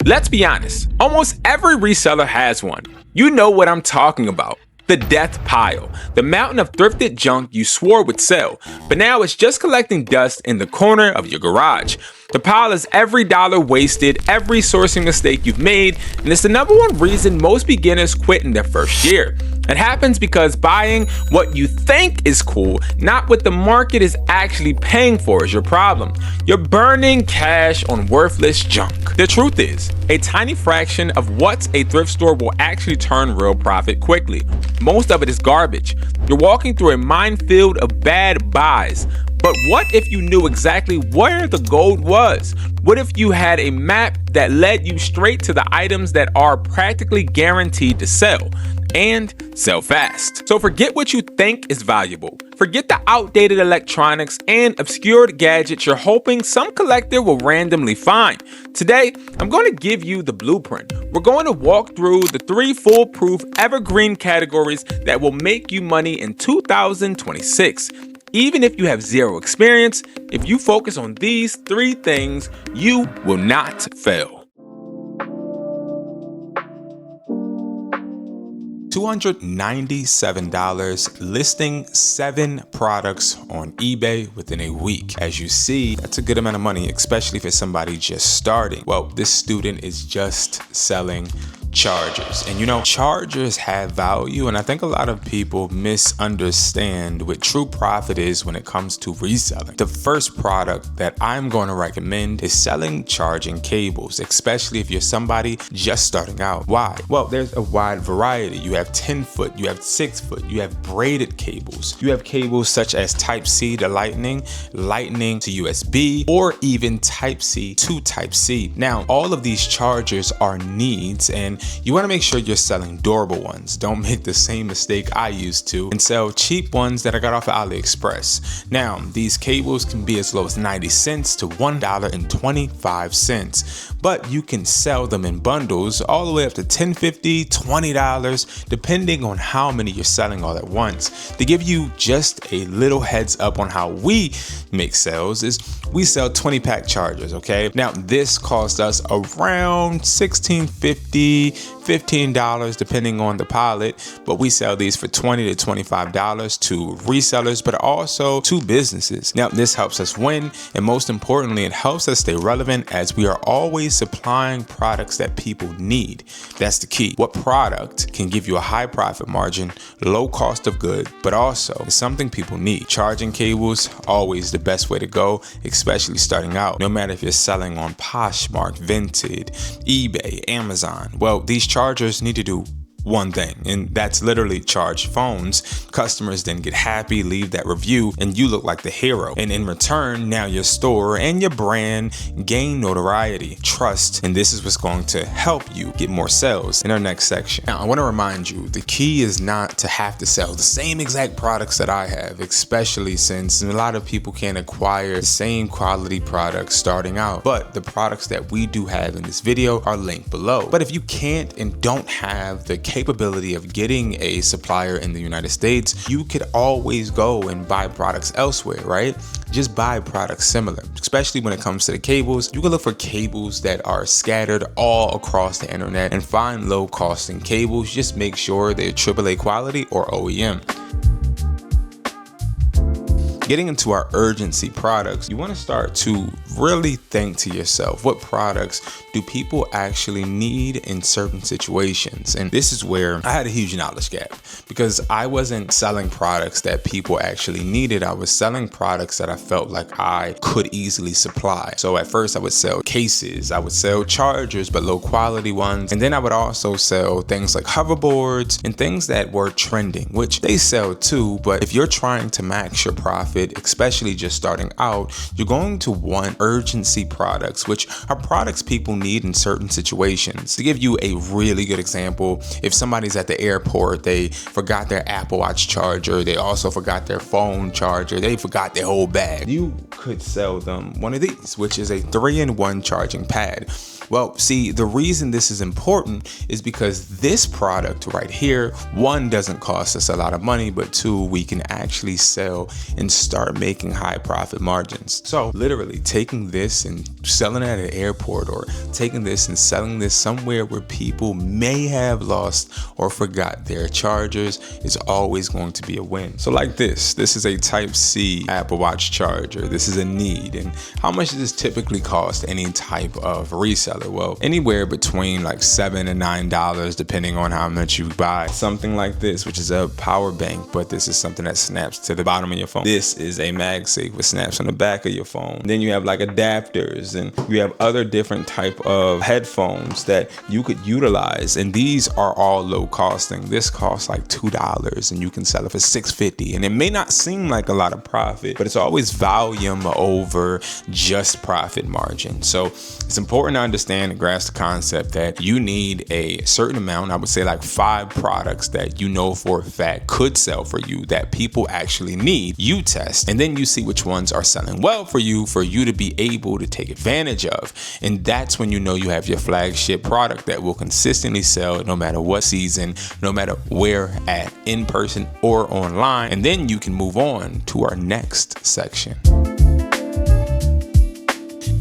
Let's be honest, almost every reseller has one. You know what I'm talking about. The death pile, the mountain of thrifted junk you swore would sell, but now it's just collecting dust in the corner of your garage. The pile is every dollar wasted, every sourcing mistake you've made, and it's the number one reason most beginners quit in their first year. It happens because buying what you think is cool, not what the market is actually paying for, is your problem. You're burning cash on worthless junk. The truth is, a tiny fraction of what a thrift store will actually turn real profit quickly. Most of it is garbage. You're walking through a minefield of bad buys. But what if you knew exactly where the gold was? What if you had a map that led you straight to the items that are practically guaranteed to sell? And sell fast. So forget what you think is valuable. Forget the outdated electronics and obscured gadgets you're hoping some collector will randomly find. Today, I'm going to give you the blueprint. We're going to walk through the 3 foolproof evergreen categories that will make you money in 2026. Even if you have zero experience, if you focus on these 3 things, you will not fail. $297 listing 7 products on eBay within a week. As you see, that's a good amount of money, especially for somebody just starting. Well, this student is just selling chargers, and you know, chargers have value, and I think a lot of people misunderstand what true profit is when it comes to reselling. The first product that I'm going to recommend is selling charging cables, especially if you're somebody just starting out. Why? Well, there's a wide variety. You have 10-foot, you have 6-foot, you have braided cables, you have cables such as Type-C to Lightning, Lightning to USB, or even Type-C to Type-C. Now, all of these chargers are needs, and you want to make sure you're selling durable ones. Don't make the same mistake I used to and sell cheap ones that I got off of AliExpress. Now, these cables can be as low as 90 cents to $1.25, but you can sell them in bundles all the way up to $10.50, $20, depending on how many you're selling all at once. To give you just a little heads up on how we make sales is we sell 20-pack chargers, okay? Now, this cost us around $16.50, $15 depending on the pilot, but we sell these for $20 to $25 to resellers, but also to businesses. Now, this helps us win, and most importantly, it helps us stay relevant as we are always supplying products that people need. That's the key. What product can give you a high profit margin, low cost of good, but also is something people need? Charging cables, always the best way to go, especially starting out. No matter if you're selling on Poshmark, Vinted, eBay, Amazon. Well, these chargers need to do one thing, and that's literally charge phones. Customers then get happy, leave that review, and you look like the hero. And in return, now your store and your brand gain notoriety, trust, and this is what's going to help you get more sales in our next section. Now, I want to remind you, the key is not to have to sell the same exact products that I have, especially since a lot of people can't acquire the same quality products starting out. But the products that we do have in this video are linked below. But if you can't and don't have the capability of getting a supplier in the United States, you could always go and buy products elsewhere, right? Just buy products similar, especially when it comes to the cables. You can look for cables that are scattered all across the internet and find low costing cables. Just make sure they're AAA quality or OEM. Getting into our urgency products, you want to start to really think to yourself, what products do people actually need in certain situations? And this is where I had a huge knowledge gap, because I wasn't selling products that people actually needed. I was selling products that I felt like I could easily supply. So at first I would sell cases, I would sell chargers, but low quality ones. And then I would also sell things like hoverboards and things that were trending, which they sell too. But if you're trying to max your profit, especially just starting out, you're going to want urgency products, which are products people need in certain situations. To give you a really good example, if somebody's at the airport, they forgot their Apple Watch charger, they also forgot their phone charger, they forgot their whole bag, you could sell them one of these, which is a 3-in-1 charging pad. Well, see, the reason this is important is because this product right here, one, doesn't cost us a lot of money, but two, we can actually sell and start making high profit margins. So literally taking this and selling it at an airport, or taking this and selling this somewhere where people may have lost or forgot their chargers, is always going to be a win. So like this is a Type-C Apple Watch charger. This is a need. And how much does this typically cost any type of reseller? Well, anywhere between like $7 and $9, depending on how much you buy. Something like this, which is a power bank, but this is something that snaps to the bottom of your phone. This is a MagSafe with snaps on the back of your phone. Then you have like adapters, and you have other different type of headphones that you could utilize, and these are all low costing. This costs like $2 and you can sell it for $6.50, and it may not seem like a lot of profit, but it's always volume over just profit margin. So it's important to understand and grasp the concept that you need a certain amount, I would say like 5 products that you know for a fact could sell for you, that people actually need. You test, and then you see which ones are selling well for you to be able to take advantage of. And that's when you know you have your flagship product that will consistently sell no matter what season, no matter where at, in person or online. And then you can move on to our next section.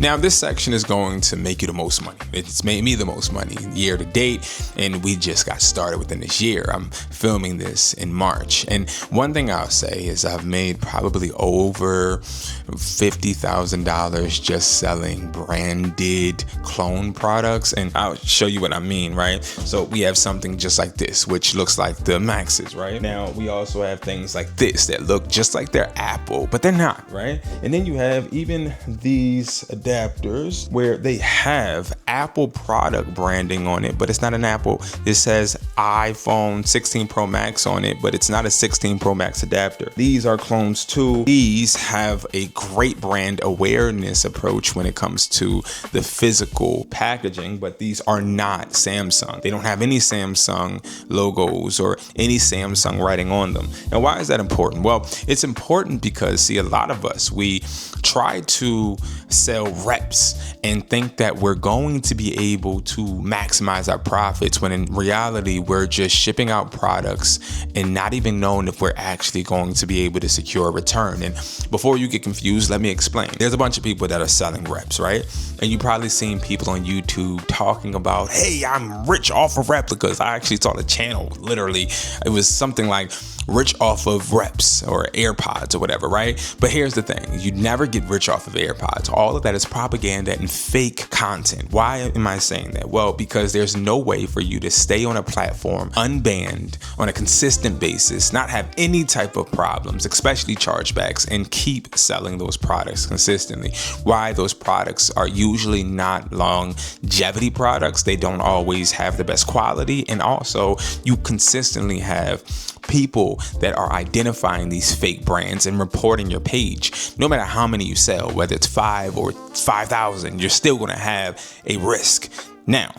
Now, this section is going to make you the most money. It's made me the most money year to date, and we just got started within this year. I'm filming this in March. And one thing I'll say is I've made probably over $50,000 just selling branded clone products. And I'll show you what I mean, right? So we have something just like this, which looks like the Maxes, right? Now, we also have things like this that look just like they're Apple, but they're not, right? And then you have even these adapters where they have Apple product branding on it, but it's not an Apple. It says iPhone 16 Pro Max on it, but it's not a 16 Pro Max adapter. These are clones too. These have a great brand awareness approach when it comes to the physical packaging, but these are not Samsung. They don't have any Samsung logos or any Samsung writing on them. Now, why is that important? Well, it's important because, see, a lot of us, we try to sell reps and think that we're going to be able to maximize our profits, when in reality we're just shipping out products and not even knowing if we're actually going to be able to secure a return. And before you get confused, let me explain. There's a bunch of people that are selling reps, right? And you probably seen people on YouTube talking about, hey, I'm rich off of replicas. I actually saw the channel, literally, it was something like rich off of reps or AirPods or whatever, right? But here's the thing, you never get rich off of AirPods. All of that is propaganda and fake content. Why am I saying that? Well, because there's no way for you to stay on a platform unbanned on a consistent basis, not have any type of problems, especially chargebacks, and keep selling those products consistently. Why? Those products are usually not longevity products. They don't always have the best quality. And also you consistently have people that are identifying these fake brands and reporting your page. No matter how many you sell, whether it's 5 or 5,000, you're still going to have a risk. Now,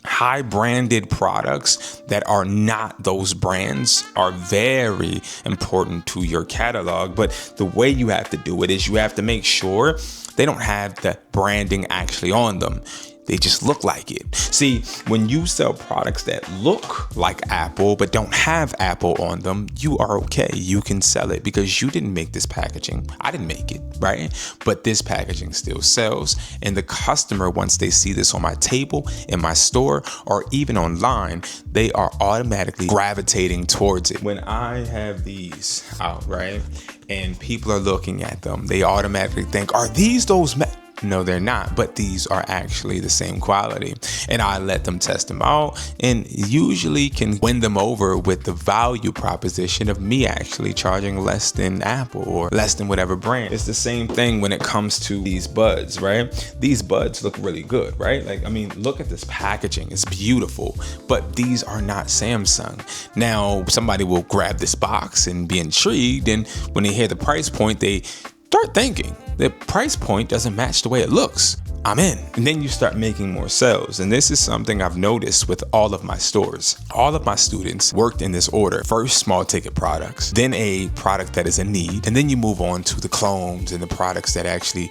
high branded products that are not those brands are very important to your catalog, but the way you have to do it is you have to make sure they don't have the branding actually on them. They just look like it. See, when you sell products that look like Apple but don't have Apple on them, you are okay. You can sell it because you didn't make this packaging. I didn't make it, right? But this packaging still sells. And the customer, once they see this on my table, in my store, or even online, they are automatically gravitating towards it. When I have these out, right, and people are looking at them, they automatically think, are these those No, they're not, but these are actually the same quality. And I let them test them out and usually can win them over with the value proposition of me actually charging less than Apple or less than whatever brand. It's the same thing when it comes to these buds, right? These buds look really good, right? Like, I mean, look at this packaging. It's beautiful, but these are not Samsung. Now, somebody will grab this box and be intrigued, and when they hear the price point, they start thinking the price point doesn't match the way it looks. I'm in. And then you start making more sales. And this is something I've noticed with all of my stores. All of my students worked in this order. First, small ticket products, then a product that is a need, and then you move on to the clones and the products that actually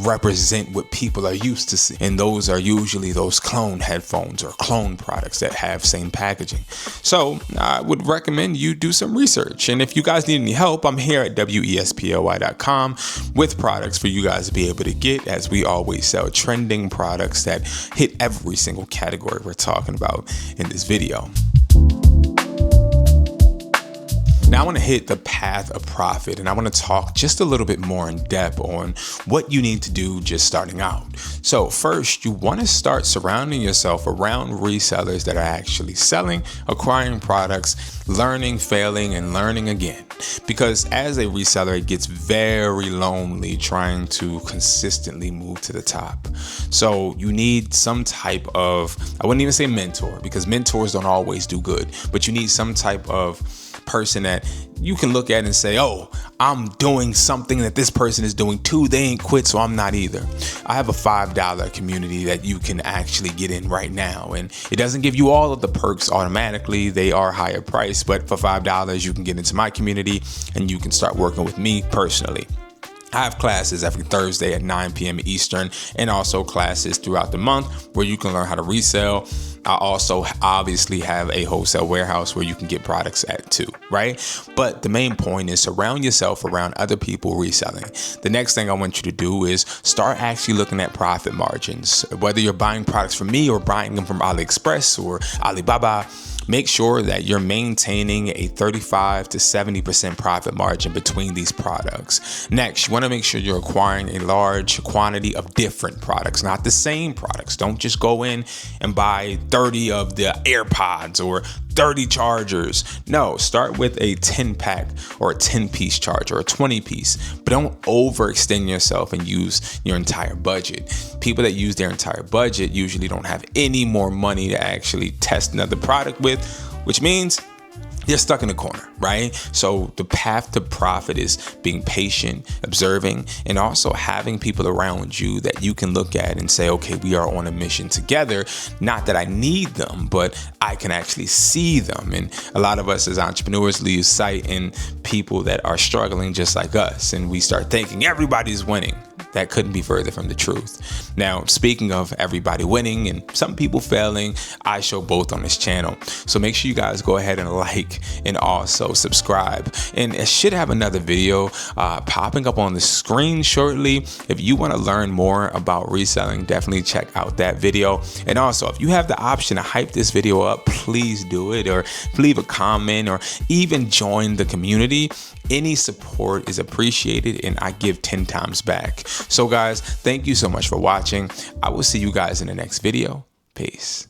represent what people are used to seeing. And those are usually those clone headphones or clone products that have same packaging. So I would recommend you do some research. And if you guys need any help, I'm here at wesply.com with products for you guys to be able to get, as we always sell trending products that hit every single category we're talking about in this video. Now I want to hit the path of profit, and I want to talk just a little bit more in depth on what you need to do just starting out. So first, you want to start surrounding yourself around resellers that are actually selling, acquiring products, learning, failing, and learning again. Because as a reseller, it gets very lonely trying to consistently move to the top. So you need some type of, I wouldn't even say mentor, because mentors don't always do good, but you need some type of person that you can look at and say, oh, I'm doing something that this person is doing too. They ain't quit, so I'm not either. I have a $5 community that you can actually get in right now. And it doesn't give you all of the perks automatically. They are higher priced, but for $5, you can get into my community and you can start working with me personally. I have classes every Thursday at 9 p.m. Eastern, and also classes throughout the month where you can learn how to resell. I also obviously have a wholesale warehouse where you can get products at too, right? But the main point is surround yourself around other people reselling. The next thing I want you to do is start actually looking at profit margins. Whether you're buying products from me or buying them from AliExpress or Alibaba, make sure that you're maintaining a 35 to 70% profit margin between these products. Next, you want to make sure you're acquiring a large quantity of different products, not the same products. Don't just go in and buy 30 of the AirPods or 30 chargers. No, start with a 10 pack or a 10 piece charger or a 20 piece, but don't overextend yourself and use your entire budget. People that use their entire budget usually don't have any more money to actually test another product with, which means you're stuck in a corner, right? So the path to profit is being patient, observing, and also having people around you that you can look at and say, okay, we are on a mission together. Not that I need them, but I can actually see them. And a lot of us as entrepreneurs lose sight in people that are struggling just like us. And we start thinking everybody's winning. That couldn't be further from the truth. Now, speaking of everybody winning and some people failing, I show both on this channel. So make sure you guys go ahead and like and also subscribe. And it should have another video popping up on the screen shortly. If you want to learn more about reselling, definitely check out that video. And also, if you have the option to hype this video up, please do it, or leave a comment, or even join the community. Any support is appreciated, and I give 10 times back. So guys, thank you so much for watching. I will see you guys in the next video. Peace.